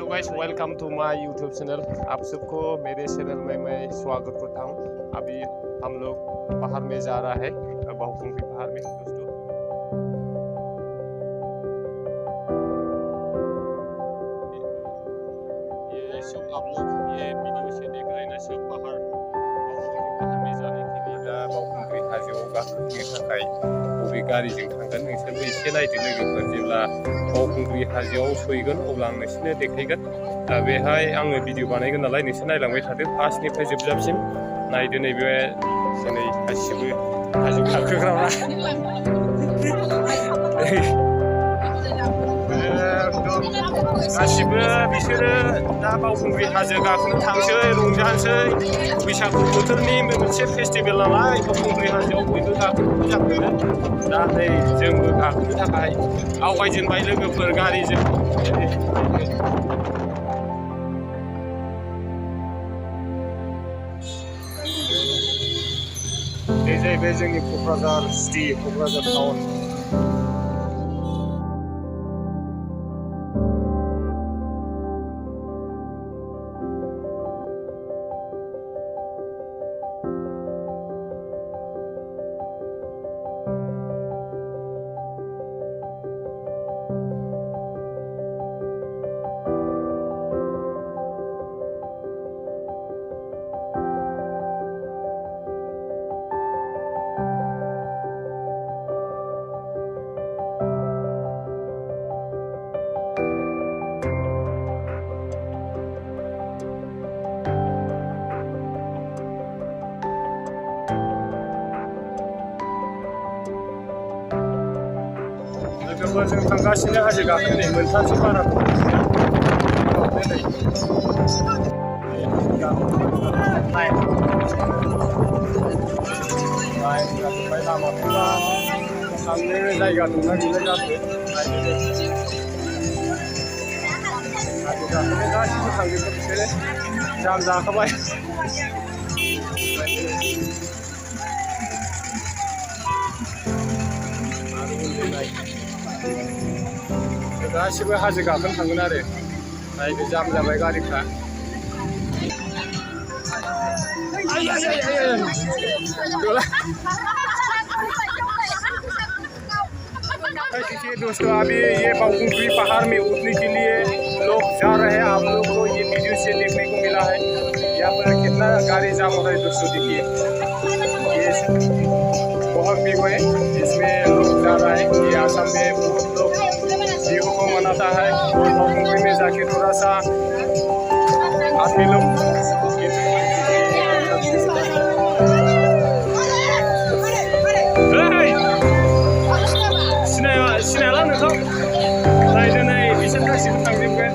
Hello guys, welcome to माय YouTube channel. आप सबको मेरे channel में मैं स्वागत करता हूँ। अभी हम लोग पहाड़ में जा रहा है, बहुकुंभी पहाड़ में दोस्तों। ये सब आप लोग ये वीडियो से देख रहे हैं ना, सब पहाड़ बहुकुंभी पहाड़ में जाने के लिए दा बहुकुंभी हाजोआव गाखोनो थाखाय बबे गारिजों थांगोन नोंसोरबो एसे नायदो लोगोफोर। जेब्ला बहुकुंभी हाजोआव सहैगोन अब्ला आं नोंसोरनो देखायगोन। बेहाय आङो भिडिअ बानायगोन नालाय नोंसोर नायलांबाय थादो फार्स्टनिफ्राय जोबजाबसिम। नायदो नैबे जोंनि गासिबो हाजो गाखोग्राफ्रा गासिबो बिसोरो दा बावखुंग्रि हाजो गाखोनो थांसै, रंजानोसै। बैसागु बोथोरनि मोनसे फेस्टिभेल नालाय बावखुंग्रि हाजोआव बयबो गाखोनो मोजां मोनो। दा नै जोंबो गाखोनो थाखाय आवगायजेनबाय लोगोफोर गारिजों। बे जाहैबाय जोंनि क'क्राझार सिटि, क'क्राझार टाउन। लोगोफोर जों थांगासिनो हाजो गाखोनो मोनथामसो बारा लामाफोरा थांनो जायगा दंना गैला जाखो नायदो। हाजो गाखोनो गासिबो थांजोबो बिसोरो, जाम जाखाबाय। गासिबो हाजो गाखोनो थांगोन आरो। नायदो जाम जाबाय गारिफ्रा। दोस्तों अभी ये बहुकुंभी पहाड़ में उतरने के लिए लोग जा रहे हैं। आप लोग को ये वीडियो से देखने को मिला है। यहाँ पर कितना गाड़ी जाम हो रहा है दोस्तों, देखिए। ये बहुत व्यू है, इसमें लोग जा रहा है। ये आसाम में बहुत लोग व्यू को मनाता है और बहुकुंभी में जाके थोड़ा सा आदमी लोग सिनायला नोंखौ। नायदो नै बिसोर गासिबो थांजोबगोन,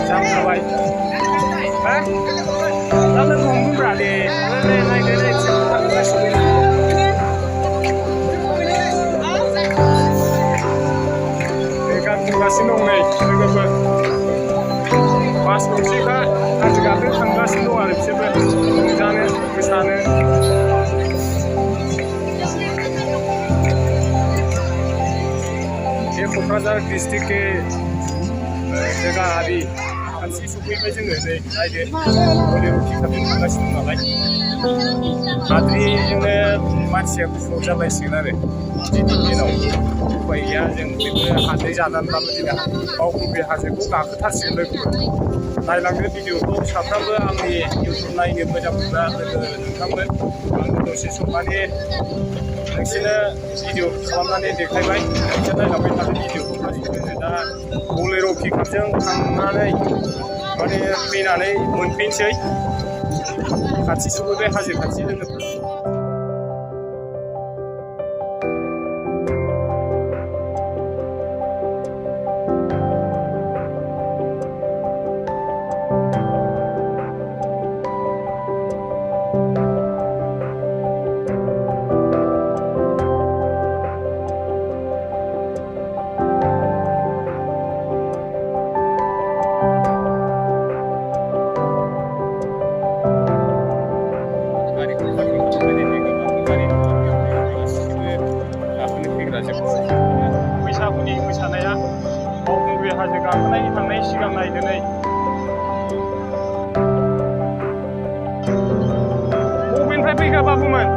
जाम जाबाय। दा लोगो हमगोनब्रा दे। नायदो नै बिसोरबो थांगासिनो। गान खनगासिनो दं नै लोगोफोर। बास गंसेखा हाजो गाखोनो थांगासिनो दं आरो बिसोरबो रंजानो मोसानो। ये क'क्राझार डिस्ट्रिक्ट के जगह अभी खाथि सफैबाय जोङो। नै नायदो बोलोरखि खाथिजों थांगासिनो दं नालाय हाद्रिजोंनो मानसिया गुफुर जालायसिगोन आरो दिनैनि दिनाव। उफाय गैया, जों बेखौ हाद्रि जानानैब्लाबो जोङो बावखुंग्रि हाजोखौ गाखोथारसिगोन लोगोफोर। नायलांदो भिडिअखौ साफ्रोमबो आंनि इउटुब नायनो मोजां मोनग्रा लोगो नोंथांमोन। आङो दसे सम माने नोंसोरनो भिडिअ खालामनानै देखायबाय, नोंसोर नायलांबाय थादो भिडिअखौ। जोङो दा बोलेर' पिकआपजों थांनानै माने फैनानै मोनफैनोसै। खाथि सफैबाय हाजो खाथि लोगोफोर। गारिखौ जानायनि थांनाय सिगां नायदो नै बबेनिफ्राय फैखा बाबुमोन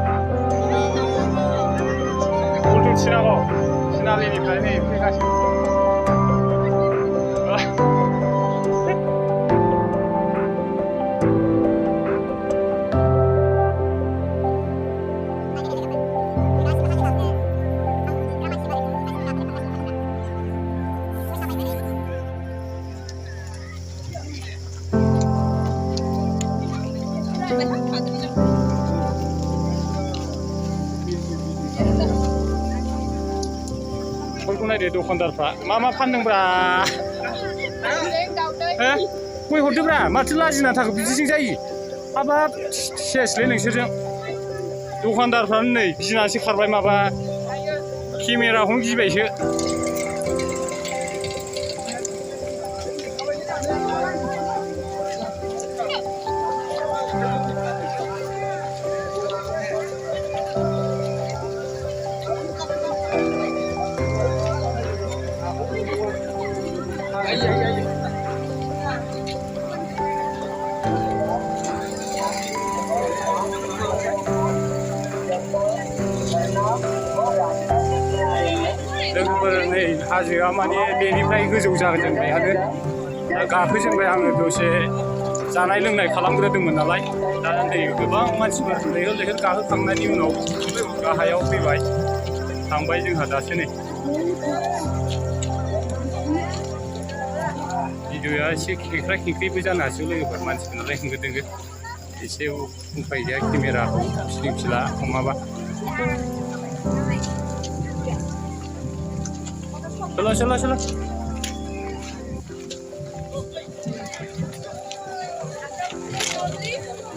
उल्टु थिनागाव थिनालिनिफ्राय नै फैगासिनो बयखौ नायदो दखानदारफ्रा मा फानदोंब्रा गय हरदोब्रा माथो लाजिना थाखो बिदिजों जायो हाबाब सेसलै नोंसोरजों दखानदारफ्रानो नै गिनासो खारबाय माबा केमेराखौनो गिबायसो लोगोफोर नै हाजोआ माने बेनिफ्राय गोजौ जाजेनबायानो दा गाखोजेनबाय आङो दसे जानाय लोंनाय खालामग्रोदोंमोन नालाय दा नै गोबां मानसिफोर लैहोर लैहोर गाखोखांनायनि उनाव गाहायाव फैबाय थांबाय जोंहा दासो नै भिडिअ'आ एसे खेंख्रा खेंख्रिबो जानो हासिगौ लोगोफोर मानसिफोर नालाय होंगो दोंगो एसे उफाय गैया केमेराखौ फिदिं फिला हमाबा चलो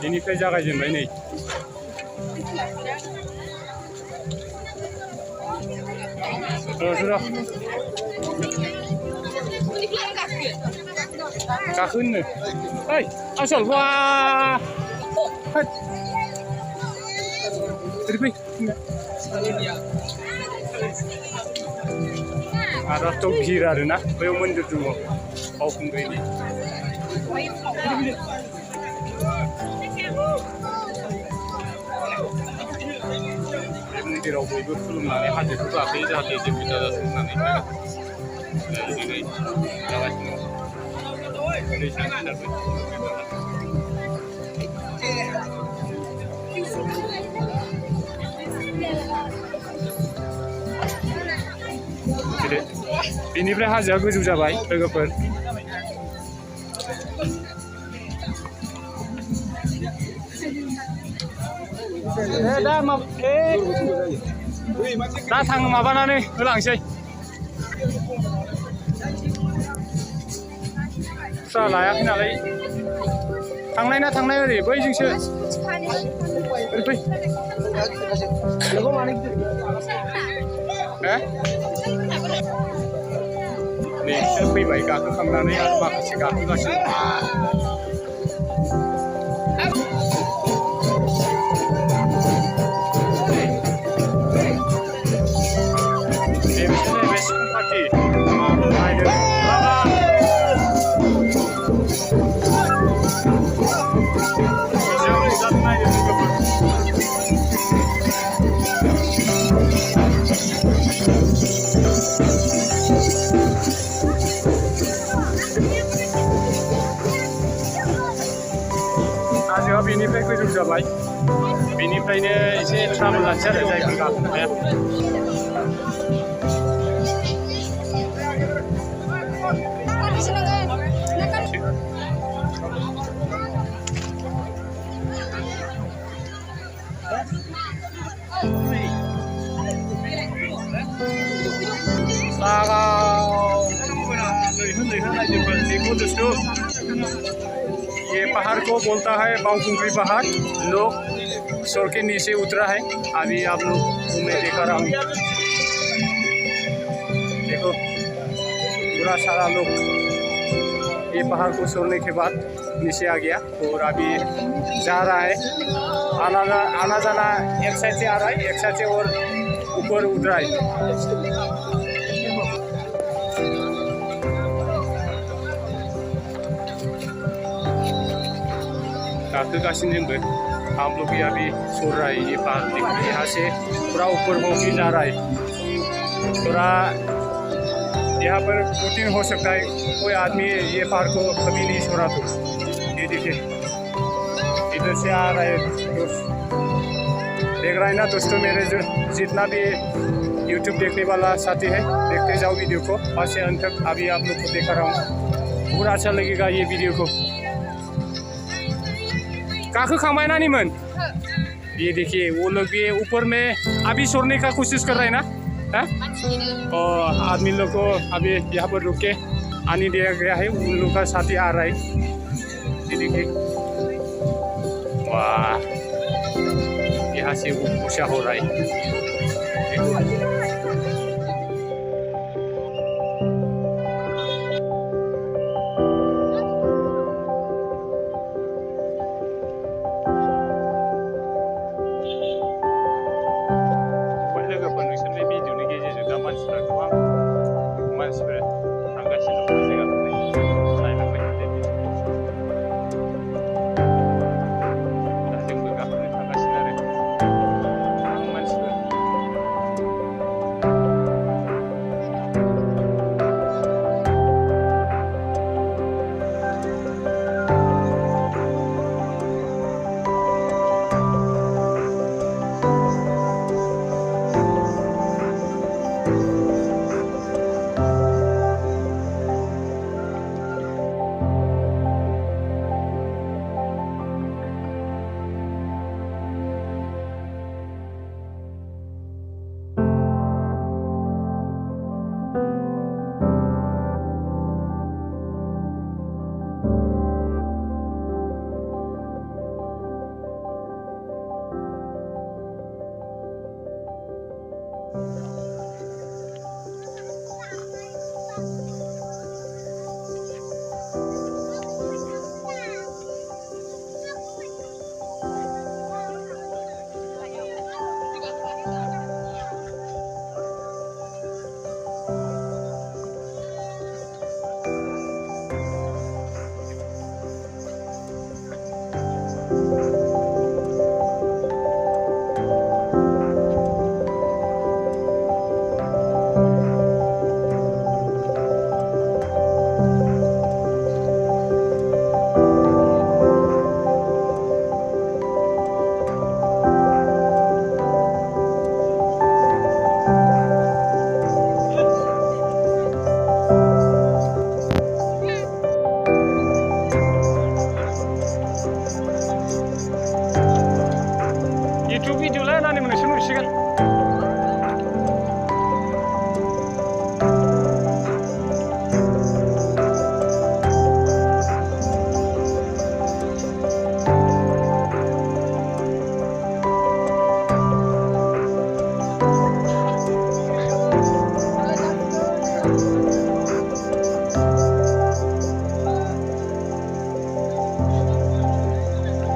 बेनिफ्राय जागायजेनबाय नै गाखोनो ओइ आसल वा ओरै फै आरोथ' भिर आरोना बैयाव मन्दिर दङ बावखुंग्रिनि बे मन्दिराव बयबो खुलुमनानै हाजोखौ गाखोयो जाहाथे जेबो दाजाथों होननानै दिनै जागासिनो दैसा हिसाबै बेनिफ्राय हाजोआ गोजौ जाबाय लोगोफोर दा थाङो माबानानै होलांसै खुस्रा लायाखै नालाय थांनाय ओरै बैजोंसो ओरै फै नै बिसोर फैबाय गाखोखांनानै आरो माखासे गाखोगासिनो हाजोआ बेनिफ्राय गोजौ जाबाय बेनिफ्रायनो एसे ट्राबल लासै आरो जायगा गाखोनो हाया ये पहाड़ को बोलता है बावकुंग्री पहाड़ लोग सर के नीचे उतरा है अभी आप लोग मैं देखा रहा हूँ देखो पूरा सारा लोग ये पहाड़ को छोड़ने के बाद नीचे आ गया और अभी जा रहा है आना जाना एक साइड से आ रहा है एक साइड से और ऊपर उतरा है गाखोगासिनो जोंबो हम लोग भी अभी चल रहा है ये पहाड़ यहाँ से पूरा ऊपर होगी जा रहा है थोड़ा यहाँ पर बोटिंग हो सकता है कोई आदमी ये पहाड़ को कभी नहीं छोड़ा तो ये देखिए इधर से आ रहा है दोस्त देख रहा है ना दोस्तों मेरे जो जितना भी YouTube देखने वाला साथी है देखते जाओ वीडियो को फर्स्ट से अंत तक अभी आप लोग को दिखा रहा हूँ पूरा अच्छा लगेगा ये वीडियो को गाखोखांबाय ना निमन ये देखिए वो लोग भी ऊपर में अभी छोड़ने का कोशिश कर रहे हैं ना और आदमी लोग को अभी यहाँ पर रुक के आने दिया गया है उन लोग का साथी आ रहा है ये देखिए वाह यहाँ से वो ऊँचा हो रहा है देखो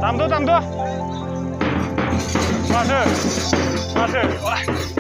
Tam tuh, masuk, masuk. Wah.